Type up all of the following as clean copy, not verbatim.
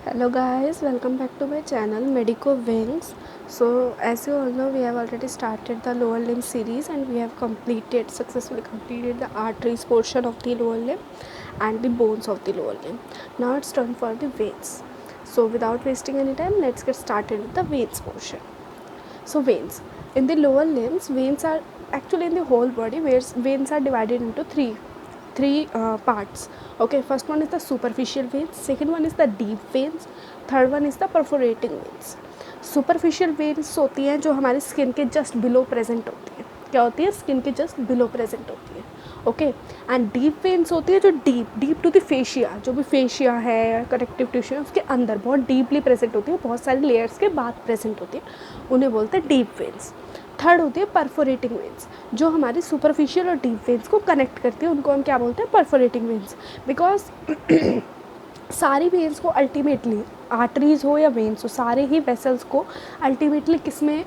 Hello guys, welcome back to my channel Medico Wings. So as you all know, we have already started the lower limb series and we have successfully completed the arteries portion of the lower limb and the bones of the lower limb. Now it's time for the veins. So without wasting any time, let's get started with the veins portion. So veins. In the lower limbs, veins are actually in the whole body where veins are divided into three parts. Okay, first one is the superficial veins, second one is the deep veins, third one is the perforating veins. Superficial veins होती हैं जो हमारे skin के just below present होती है. क्या होती है? स्किन के जस्ट बिलो प्रेजेंट होती है. ओके. एंड डीप वेन्स होती है जो डीप टू द फेशिया, जो भी फेशिया है कनेक्टिव टिश्यू है उसके अंदर बहुत डीपली प्रेजेंट होती है, बहुत सारी लेयर्स के बाद प्रेजेंट होती है, उन्हें बोलते हैं डीप वेन्स. थर्ड होती है परफोरेटिंग वेन्स जो हमारी सुपरफिशियल और डीप वेन्स को कनेक्ट करती है, उनको हम क्या बोलते हैं? Perforating veins. बिकॉज सारी वेन्स को अल्टीमेटली, आर्टरीज हो या वेन्स हो, सारे ही वेसल्स को अल्टीमेटली किस में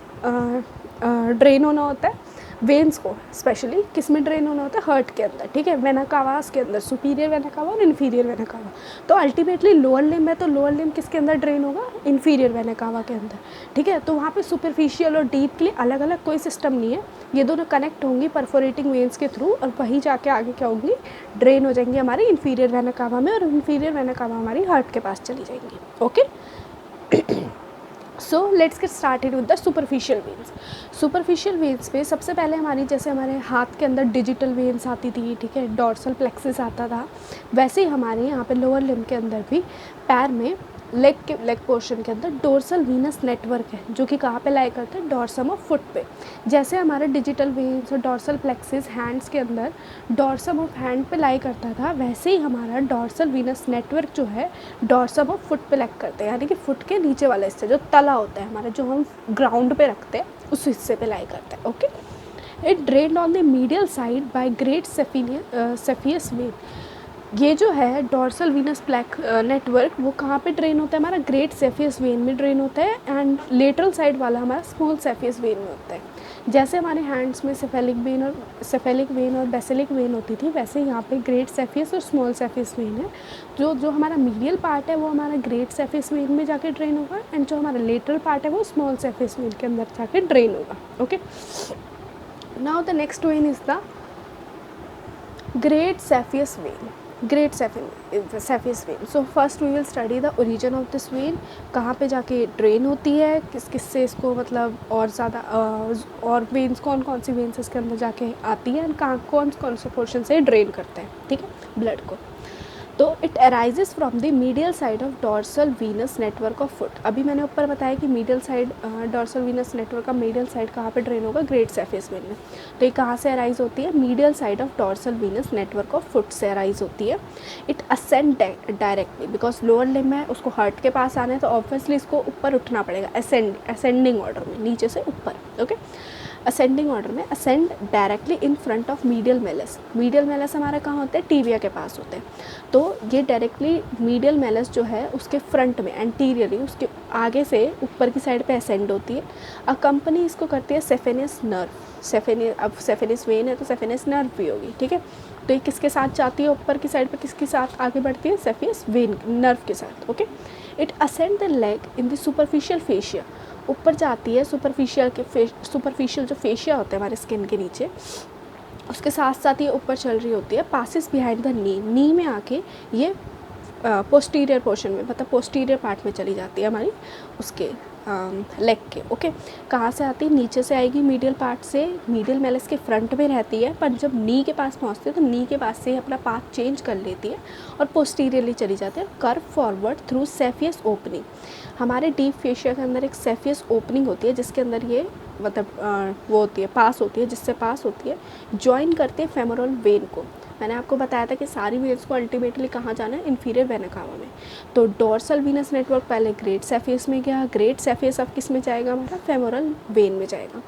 ड्रेन होना होता है? वेन्स को स्पेशली किस में ड्रेन होना होता है? हार्ट के अंदर. ठीक है, वेना कावास के अंदर, सुपीरियर वेना कावा और इन्फीरियर वेना कावा. तो अल्टीमेटली लोअर लिम्ब है तो लोअर लिम्ब किसके अंदर ड्रेन होगा? इन्फीरियर वेना कावा के अंदर. ठीक है, तो वहाँ पे सुपरफिशियल और डीप के लिए अलग अलग कोई सिस्टम नहीं है, ये दोनों कनेक्ट होंगी परफोरेटिंग वेन्स के थ्रू और वहीं जाके आगे क्या होंगी? ड्रेन हो जाएंगी हमारी इन्फीरियर वेना कावा में और इन्फीरियर वेना कावा हमारी हार्ट के पास चली जाएंगी. Okay. So let's get started with the superficial veins. Superficial veins पे सबसे पहले हमारी, जैसे हमारे हाथ के अंदर डिजिटल वेन्स आती थी, ठीक है, डॉर्सल प्लेक्सिस आता था, वैसे ही हमारे यहाँ पे लोअर लिम्ब के अंदर भी पैर में लेग पोर्शन के अंदर डोर्सल वीनस नेटवर्क है जो कि कहाँ पे लाई करता है? डॉर्सम ऑफ फुट पे. जैसे हमारे डिजिटल वेन्स और डॉर्सल प्लेक्सिस हैंड्स के अंदर डॉर्सम ऑफ हैंड पे लाई करता था, वैसे ही हमारा डॉर्सल वीनस नेटवर्क जो है डॉर्सम ऑफ फुट पे लाइक करते हैं, यानी कि फुट के नीचे वाला हिस्सा जो तला होता है हमारा, जो हम ग्राउंड पे रखते हैं उस हिस्से पे लाई करते हैं. Okay. It drained on the medial side by great saphenous vein. ये जो है डॉर्सल वीनस नेटवर्क वो कहाँ पे ड्रेन होता है? हमारा ग्रेट सेफियस वेन में ड्रेन होता है एंड लेटरल साइड वाला हमारा स्मॉल सेफियस वेन में होता है. जैसे हमारे हैंड्स में सेफेलिक वेन और बेसिलिक वेन होती थी, वैसे यहाँ पे ग्रेट सेफियस और स्मॉल सेफियस वेन है. जो हमारा मीडियल पार्ट है वो हमारा ग्रेट सेफियस वेन में जाके ड्रेन होगा एंड जो हमारा लेटरल पार्ट है वो स्मॉल सेफियस वेन के अंदर जाके ड्रेन होगा. Okay. Now the next vein is the great saphenous vein. Great saphenous vein. So first we will study the origin of this vein, कहाँ पे जाके ड्रेन होती है, किससे इसको मतलब और ज़्यादा और वेन्स कौन कौन सी वेन्स इसके अंदर जाके आती है एंड कहाँ कौन से पोर्शन से ड्रेन करते हैं, ठीक है, ब्लड को. तो it arises from the medial side of dorsal Venus network of foot. अभी मैंने ऊपर बताया कि medial side dorsal Venus network का मीडियल साइड कहाँ पे ड्रेन होगा? ग्रेट सेफियस वेन में. तो ये कहाँ से अराइज होती है? Medial side of dorsal Venus network of foot से अराइज होती है. It ascend directly, because lower limb है उसको हार्ट के पास आना है तो ऑब्वियसली इसको ऊपर उठना पड़ेगा, असेंडिंग ऑर्डर में, नीचे से ऊपर. ओके. असेंडिंग ऑर्डर में ascend directly in front of medial Malus. Medial Malus हमारा कहाँ होता है? टीबिया के पास होते हैं. तो ये डायरेक्टली मीडियल मेलस जो है उसके फ्रंट में एंटीरियरली, उसके आगे से ऊपर की साइड पे असेंड होती है. कंपनी इसको करती है सेफेनियस नर्व. अब सेफेनियस वेन है तो सेफेनियस नर्व भी होगी, ठीक है. तो ये किसके साथ जाती है ऊपर की साइड पे? किसके साथ आगे बढ़ती है? सेफियस वेन नर्व के साथ. Okay. It ascend the leg in the superficial fascia. ऊपर जाती है सुपरफिशियल जो फेशिया होता है हमारे स्किन के नीचे, उसके साथ साथ ये ऊपर चल रही होती है. पासिस बिहाइंड द नी में आके ये पोस्टीरियर पोर्शन में, मतलब पोस्टीरियर पार्ट में चली जाती है हमारी उसके लेग के. ओके. कहाँ से आती है? नीचे से आएगी मीडियल पार्ट से, मीडियल मेलस के फ्रंट में रहती है, पर जब नी के पास पहुँचती है तो नी के पास से अपना पाथ चेंज कर लेती है और पोस्टीरियरली चली जाती है, कर्व फॉरवर्ड थ्रू सेफियस ओपनिंग. हमारे डीप फेशिया के अंदर एक सेफियस ओपनिंग होती है जिसके अंदर ये मतलब वो होती है, पास होती है, जिससे पास होती है, ज्वाइन करते हैं फेमोरल वेन को. मैंने आपको बताया था कि सारी वेन्स को अल्टीमेटली कहाँ जाना है? इन्फीरियर वेना कावा में. तो डॉर्सल वीनस नेटवर्क पहले ग्रेट सेफियस में गया, ग्रेट सेफियस अब किस में जाएगा? हमारा फेमोरल वेन में जाएगा.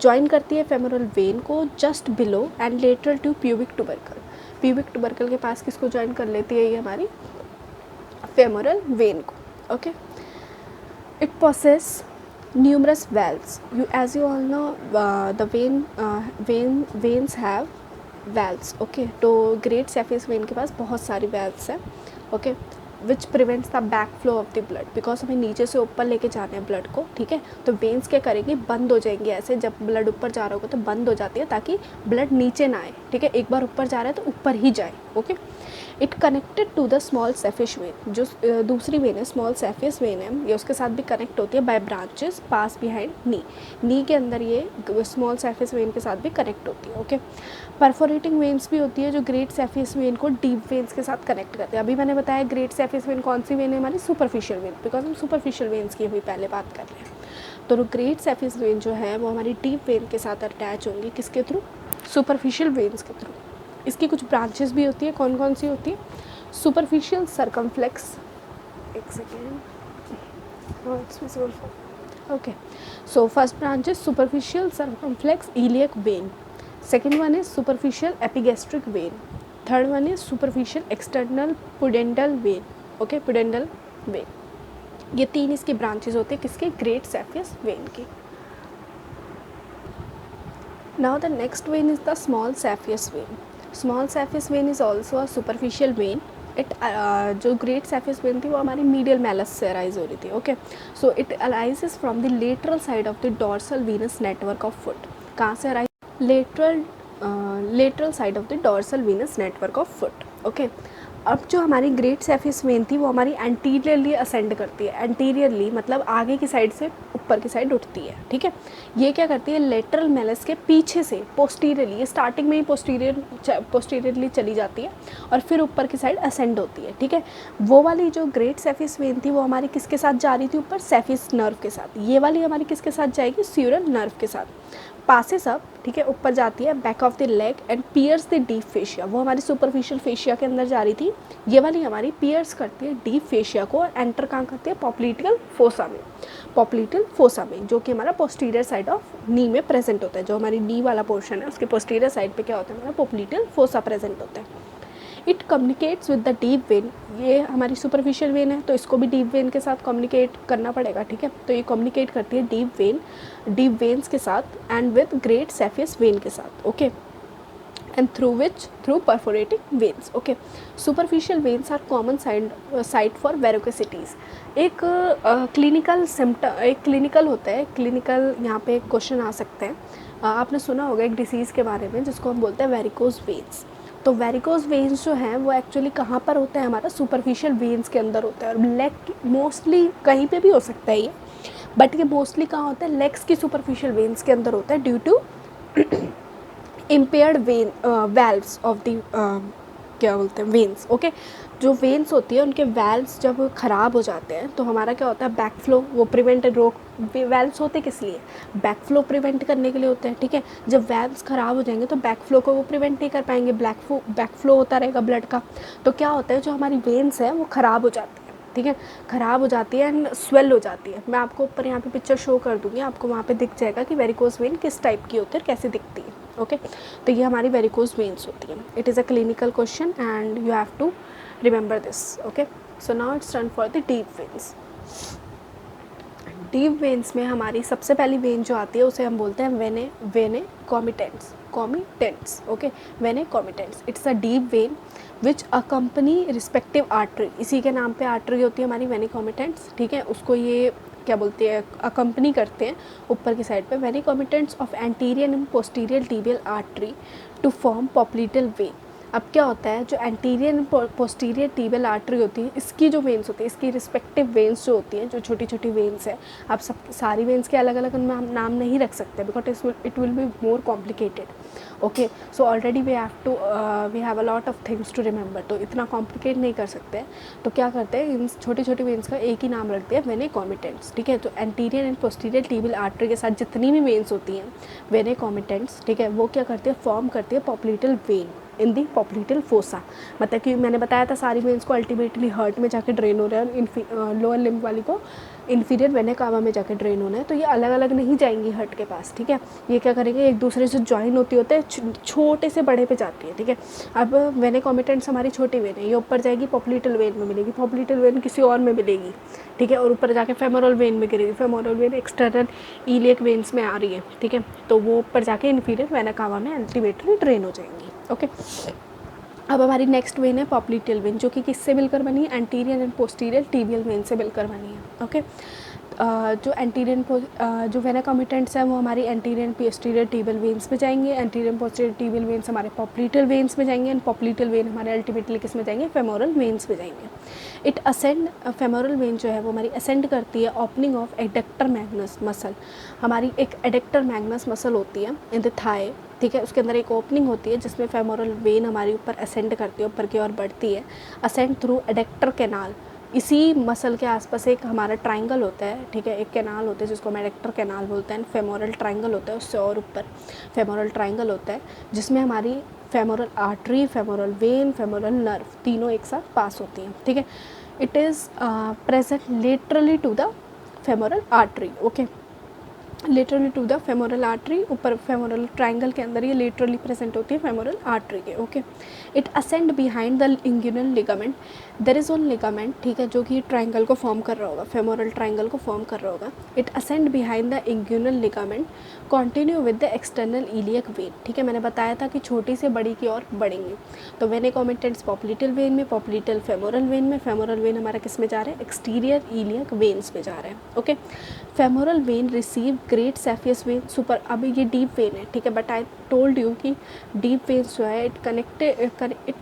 ज्वाइन करती है फेमोरल वेन को just below and lateral to pubic tubercle. Pubic tubercle के पास किसको ज्वाइन कर लेती है? ये हमारी फेमोरल वेन को. Okay. It possess numerous valves. As you all know, the veins have valves. Okay, तो ग्रेट सेफियस वेन के पास बहुत सारी valves हैं. Okay. Which prevents the back flow of the blood, because हमें नीचे से ऊपर लेके जाना है ब्लड को, ठीक है। तो वेन्स क्या करेंगे, बंद हो जाएंगे ऐसे, जब ब्लड ऊपर जा रहा होगा तो बंद हो जाती है ताकि ब्लड नीचे ना आए, ठीक है। एक बार ऊपर जा रहा है तो ऊपर ही जाए, okay. It connected to the small saphenous vein, जो दूसरी वेन है स्मॉल सेफियस वेन है, ये उसके साथ भी कनेक्ट होती है बाय ब्रांचेस पास बिहाइंड नी के अंदर ये स्मॉल सेफियस वेन के साथ भी कनेक्ट होती है, ओके। परफोरेटिंग वेन्स भी होती है जो ग्रेट सेफियस वेन को डीप वेन्स के साथ कनेक्ट करते हैं। अभी मैंने बताया ग्रेट सेफियस वेन कौन सी वेन है हमारी, सुपरफिशियल वेन, बिकॉज हम सुपरफिशियल वेन्स की अभी पहले बात कर रहे हैं। तो ग्रेट सेफियस वेन जो है वो हमारी डीप वेन के साथ अटैच होंगी, किसके थ्रू, सुपरफिशियल वेन्स के थ्रू। इसकी कुछ ब्रांचेस भी होती है, कौन कौन सी होती है, सुपरफिशियल सर्कमफ्लेक्स, एक second, okay. So first branch is superficial circumflex iliac vein, second one is superficial epigastric vein, third one is superficial external pudendal vein, okay, pudendal vein. ये तीन इसकी ब्रांचेस होते हैं किसके, ग्रेट सेफियस वेन की। Now the next vein is the small saphenous vein. Small saphenous vein is also a superficial vein. It जो great saphenous vein थी वो हमारी मीडियल मैलस से अराइज हो रही थी, okay. So it arises from the lateral side of the dorsal Venus network of foot. कहाँ से arise, lateral side of the dorsal Venus network of foot, okay. अब जो हमारी ग्रेट सेफियस वेन थी वो हमारी एंटीरियरली असेंड करती है, एंटीरियरली मतलब आगे की साइड से ऊपर की साइड उठती है, ठीक है। ये क्या करती है, लेटरल मेलस के पीछे से पोस्टीरियरली, ये स्टार्टिंग में ही पोस्टीरियरली चली जाती है और फिर ऊपर की साइड असेंड होती है, ठीक है। वो वाली जो ग्रेट सेफियस वेन थी वो हमारी किसके साथ जा रही थी, ऊपर सेफियस नर्व के साथ। ये वाली हमारी किसके साथ जाएगी, स्यूरल नर्व के साथ, पासेस अप, ठीक है, ऊपर जाती है back of the leg and pierce the deep fascia. वो हमारी सुपरफिशियल फेशिया के अंदर जा रही थी, ये वाली हमारी पियर्स करती है डीप फेशिया को, एंटर कहाँ करती है, पॉप्लिटियल फोसा में, पॉप्लिटियल फोसा में, जो कि हमारा पोस्टीरियर साइड ऑफ नी में प्रेजेंट होता है। जो हमारी नी वाला पोर्शन है उसके पोस्टीरियर साइड पे क्या होता है, हमारा पॉप्लिटियल फोसा प्रेजेंट होता है। It communicates with the deep vein, ये हमारी सुपरफिशियल वेन है तो इसको भी डीप वेन के साथ कम्युनिकेट करना पड़ेगा, ठीक है। तो ये कम्युनिकेट करती है डीप वेन्स के साथ and with great saphenous vein के साथ, okay. And through perforating veins, okay. Superficial veins are common site for varicosities. एक क्लिनिकल सिम्टम, एक क्लिनिकल होता है, क्लिनिकल यहाँ पे क्वेश्चन आ सकते हैं। आपने सुना होगा एक डिसीज़ के बारे में जिसको हम बोलते हैं वेरिकोज वेन्स। तो वेरिकोज वेन्स जो हैं वो एक्चुअली कहाँ पर होता है, हमारा सुपरफिशियल वेन्स के अंदर होता है। और लेग मोस्टली कहीं पे भी हो सकता है ये, बट ये मोस्टली कहाँ होता है, लेग्स की सुपरफिशियल वेन्स के अंदर होता है due to impaired vein valves of the क्या बोलते हैं, वेन्स, ओके। जो वेन्स होती है उनके वैल्व्स जब ख़राब हो जाते हैं तो हमारा क्या होता है, बैक फ्लो वो प्रिवेंट वैल्व्स होते किस लिए, बैक फ्लो प्रिवेंट करने के लिए होते हैं, ठीक है। जब वैल्व्स ख़राब हो जाएंगे तो बैक फ्लो को वो प्रिवेंट नहीं कर पाएंगे, बैक फ्लो होता रहेगा ब्लड का। तो क्या होता है, जो हमारी वेन्स है वो ख़राब हो जाती है, ठीक है, ख़राब हो जाती है एंड स्वेल हो जाती है। मैं आपको ऊपर यहाँ पे पिक्चर शो कर दूँगी, आपको वहाँ पे दिख जाएगा कि वेरिकोज वेन किस टाइप की होती है और कैसे दिखती है, ओके। तो ये हमारी वेरिकोज वेन्स होती है। It is a clinical question and you have to remember this, okay. So now it's turn for the deep veins. Deep veins में हमारी सबसे पहली वेन जो आती है उसे हम बोलते हैं venae comitantes, okay, venae comitantes. It's a deep vein which accompany respective artery, इसी के नाम पे आर्टरी होती है हमारी वेने कॉमिटेंट्स, ठीक है। उसको ये क्या बोलते हैं, अकम्पनी करते हैं ऊपर की साइड पे, venae comitantes of anterior and posterior tibial artery to form popliteal vein. अब क्या होता है, जो anterior and posterior tibial artery होती है, इसकी जो वेन्स होती है, इसकी रिस्पेक्टिव वेन्स जो होती हैं, जो छोटी छोटी वेन्स है, आप सब सारी वेन्स के अलग अलग नाम नहीं रख सकते because it will be more complicated, okay. So already we have a lot of things to remember, तो इतना कॉम्प्लिकेट नहीं कर सकते। तो क्या करते हैं, इन छोटी छोटी वेन्स का एक ही नाम रखते हैं, वेने कॉमिटेंट्स, ठीक है। तो anterior and posterior tibial artery के साथ जितनी भी वेन्स होती हैं वेने कॉमिटेंट्स, ठीक है, वो क्या करती है, फॉर्म करती है पॉप्लिटल वेन इन दी पॉप्लिटल फोसा। मतलब कि मैंने बताया था सारी वेन्स को अल्टीमेटली हार्ट में जाके ड्रेन हो रहा है, लोअर लिम्ब वाली को इन्फीरियर वेने कावा में जाके ड्रेन होना है। तो ये अलग अलग नहीं जाएंगी हार्ट के पास, ठीक है। ये क्या करेंगे, एक दूसरे से ज्वाइन होते छोटे से बड़े पे जाती है, ठीक है। अब वेने कॉमिटेंट्स हमारी छोटी वेन है, ये ऊपर जाएगी पॉप्लिटल वेन में मिलेगी, पॉप्लिटल वेन किसी और में मिलेगी, ठीक है, और ऊपर जाके फेमोरल वेन में गिरेगी, femoral when external iliac veins में आ रही है, ठीक है। तो वो ऊपर जाके इन्फीरियर वेना कावा में अल्टीमेटली ड्रेन हो जाएंगी, ओके। अब हमारी नेक्स्ट वेन है पॉप्लीटियल वेन, जो कि किससे मिलकर बनी है, anterior and posterior tibial when से मिलकर बनी है। ओके, जो एंटीरियर जो वेना कमिटेंट्स हैं वो हमारी anterior and posterior tibial veins में जाएंगे, anterior and posterior tibial veins हमारे पॉप्लीटियल वेन्स में जाएंगे, एंड पॉप्लीटियल वेन हमारे अल्टीमेटली किस में जाएंगे, फेमोरल वेन्स में जाएंगे। इट असेंड, फेमोरल वेन जो है वो हमारी असेंड करती है opening of adductor Magnus muscle, हमारी एक एडेक्टर मैग्नस मसल होती है इन द थाई, ठीक है, उसके अंदर एक ओपनिंग होती है जिसमें फेमोरल वेन हमारे ऊपर असेंड करती है, ऊपर की ओर बढ़ती है, असेंड थ्रू एडेक्टर कैनाल। इसी मसल के आसपास एक हमारा ट्राइंगल होता है, ठीक है, एक कैनाल होता है जिसको हम एडेक्टर कैनाल बोलते हैं, फेमोरल ट्राइंगल होता है, उससे और ऊपर फेमोरल ट्राइंगल होता है जिसमें हमारी femoral artery, femoral vein, femoral nerve तीनों एक साथ पास होती हैं, ठीक है। It is present laterally to the femoral artery. Okay, laterally to the femoral artery, ऊपर फेमोरल ट्राइंगल के अंदर ये लेटरली प्रेजेंट होती है फेमोरल आर्टरी के। Okay, it ascend behind the inguinal ligament, there is one ligament, ठीक है, जो कि ट्राइंगल को फॉर्म कर रहा होगा, फेमोरल ट्राइंगल को फॉर्म कर रहा होगा। It ascend behind the inguinal ligament, continue with the external iliac vein, ठीक है, मैंने बताया था कि छोटी से बड़ी की ओर बढ़ेंगे। तो वेन कॉमिटेंट्स पॉप्लीटियल वेन में, पॉप्लीटियल फेमोरल वेन में, फेमोरल वेन हमारा किस में जा रहा है, एक्सटीरियर इलियक वेन्स में जा रहा है। Okay, femoral vein receive great saphenous vein super, अब ये डीप वेन है, ठीक है, बट आई टोल्ड यू कि डीप वेन्स जो है it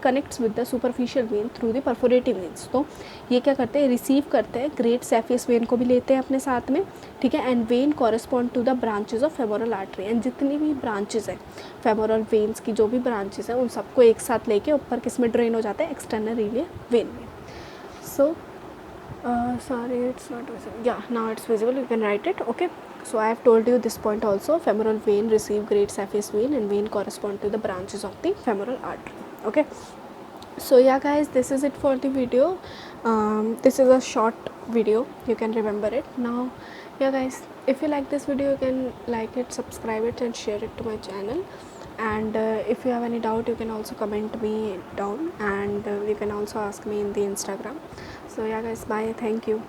connects with the superficial vein through the perforative veins. तो ये क्या करते हैं, रिसीव करते हैं, ग्रेट सेफियस वेन को भी लेते हैं अपने साथ में, ठीक है, and vein correspond to the branches of femoral artery, and जितनी भी ब्रांचेज हैं फेमोरल वेन्स की, जो भी ब्रांचेज हैं उन सबको एक साथ लेके ऊपर किस में ड्रेन हो जाता है, एक्सटर्नल इलियक वेन में। सो sorry, it's not visible. Yeah, now it's visible, you can write it. Okay, so I have told you this point also, femoral vein receive great saphenous vein, and vein correspond to the branches of the femoral artery. Okay, so yeah guys, this is it for the video. This is a short video, you can remember it now. Yeah guys, if you like this video, you can like it, subscribe it, and share it to my channel. And if you have any doubt, you can also comment me down, and you can also ask me in the Instagram. So yeah guys, bye, thank you.